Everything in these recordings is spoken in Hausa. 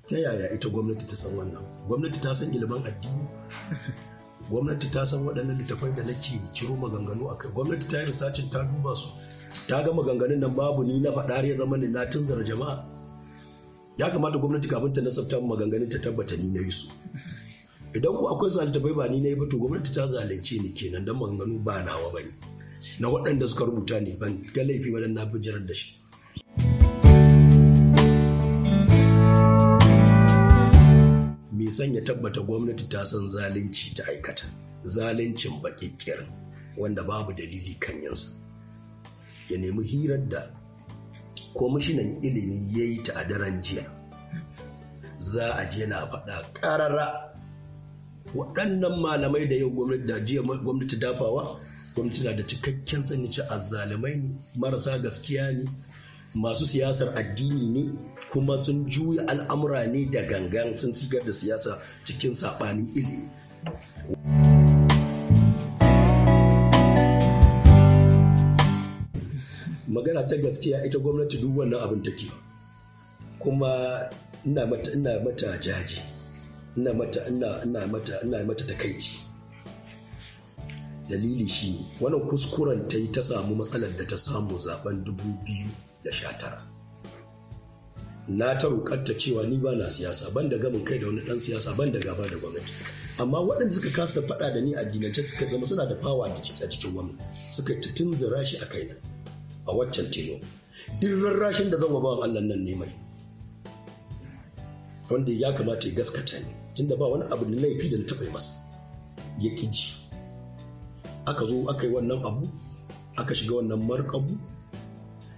ta yaya ita gwamnati ta san wannan? Gwamnati ta san ilimin addini, gwamnati ta san waɗannan littafai da nake ciro maganganu a kai, gwamnati ta yi risacin ta duba su, ta ga maganganun nan babu ni na faɗa ya zama ni na tunzara jama'a. Ya kamata gwamnati kafin ta nasabta maganganun ta tabbata ni na yi su. Idan ku akwai su littafai ba ni na yi ba to gwamnati ta zalunce ni kenan, dan maganganu ba nawa bane, na waɗanda suka rubuta ne, ban ga laifi ba dan na bijirar da shi. Me san ya tabbata gwamnati ta san zalunci ta aikata, zaluncin baƙiƙiyar wanda babu dalili kan yinsa, ya nemi hirar da kwamishinan ilimi ya yi ta a daren jiya. Za a je na faɗa ƙarara waɗannan malamai da yau gwamnati da jiya gwamnati dafawa, gwamnati na da cikakken sani ce azzalumai ne, marasa gaskiya ne, masu siyasar addini ne, kuma sun juya al'amura ne da gangan, sun sigar da siyasa cikin saɓanin ilimi. Magana ta gaskiya ita gwamnati duk wannan abin take, kuma ina mata jaji, ina mata takaici. Dalili shi ne wannan kuskuren ta yi ta samu matsalar da ta samu zaben 2019. Na ta roƙarta cewa ni ba na siyasa, ban da gamin kai da wani ɗan siyasa, ban da gaba da gwamnati, amma waɗanda suka kasa faɗa da ni a addinance suka zama suna da fawa a cikin gwamnati, suka tunzura shi a kaina a waccan tilo. Duk rarrashin da zan wa bawan Allah nan ne mai, wanda ya kamata ya gaskata ni, tunda ba wani abu da laifi da na taɓa masa, ya ƙi ji. Aka zo aka yi wannan abu, aka shiga wannan markabu,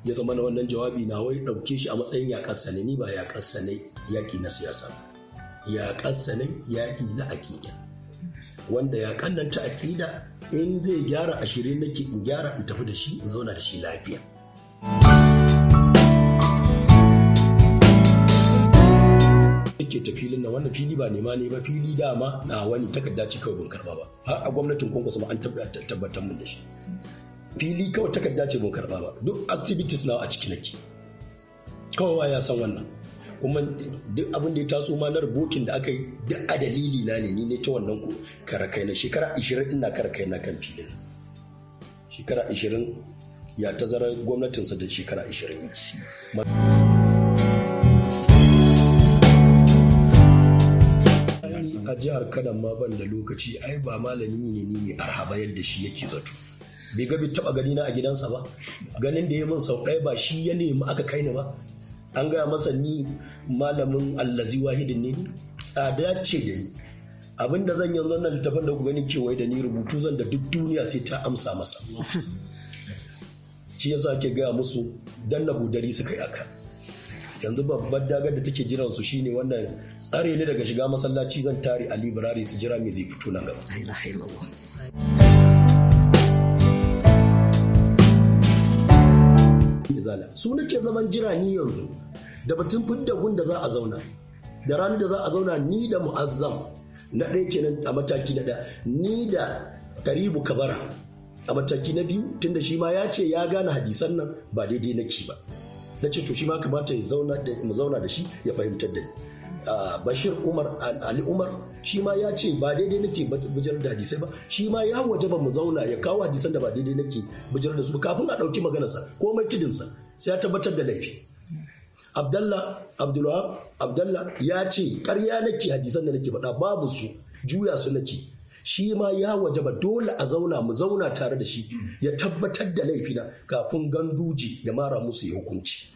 ya zama na wannan jawabi na wai ɗauke shi a matsayin yaƙarsa ne. Ni ba yaƙarsa ne yaƙi na siyasa, yaƙarsa ne yaƙi na aƙida, wanda yaƙan nan ta aƙida in zai gyara a shirye nake in gyara, in tafi da shi, in zauna da shi lafiya. Yake ta filin nan, wannan fili ba nema ne ba, fili dama na wani takarda ce kawai ban karba ba, har a gwamnatin Kwankwaso ma an tabbatar mun da shi. Fili kawai takarda ce ban karba ba, duk activities na a ciki nake, kawai ya san wannan. Kuma duk abin da ya taso ma na rubokin da aka yi duk a dalili na ne, ni ne ta wannan ko karakai na shekara 20 ina karakai na kan filin. Shekara 20 ya tazara gwamnatinsa da shekara 20. A jihar Kano ma ban da lokaci, ai ba malami ne ni mai arhaba yadda shi yake zato. Bai ga bai taba gani na a gidansa ba, ganin da ya min sau ɗaya ba shi ya nemi aka kai ni ba. An gaya masa ni malamin allazi wahidin ne, tsada ce da ni. Abinda zan yi wannan littafin da ku gani kewaye da ni, rubutu zan da duk duniya sai ta amsa masa. Shi yasa ke gaya musu dan na budari suka yi haka. Yanzu babbar dagar da take jiran su shine wannan tsare ne daga shiga masallaci, zan tare a library su jira me zai fito nan gaba. Su nake zaman jira ni yanzu, da batun fidda gun da za a zauna, da ranar da za a zauna ni da Mu'azzam na ɗaya kenan a mataki na ɗaya, ni da Karibu Kabara a mataki na biyu, tunda shi ma ya ce ya gane hadisan nan ba daidai nake ba. Na ce to shi ma kamata mu zauna da shi ya fahimtar da ni. Bashir Umar Ali Umar shi ma ya ce ba daidai nake bijar da hadisai ba, shi ma ya wajaba mu zauna ya kawo hadisan da ba daidai nake bijar da su kafin a ɗauki maganarsa komai tudinsa sai ya tabbatar da laifi. Abdullah ya ce ƙarya nake, hadisan da nake faɗa babu su, juya su nake. Shi ma ya wajaba dole a zauna mu zauna tare da shi ya tabbatar da laifina kafin Ganduji ya mara musu ya hukunci.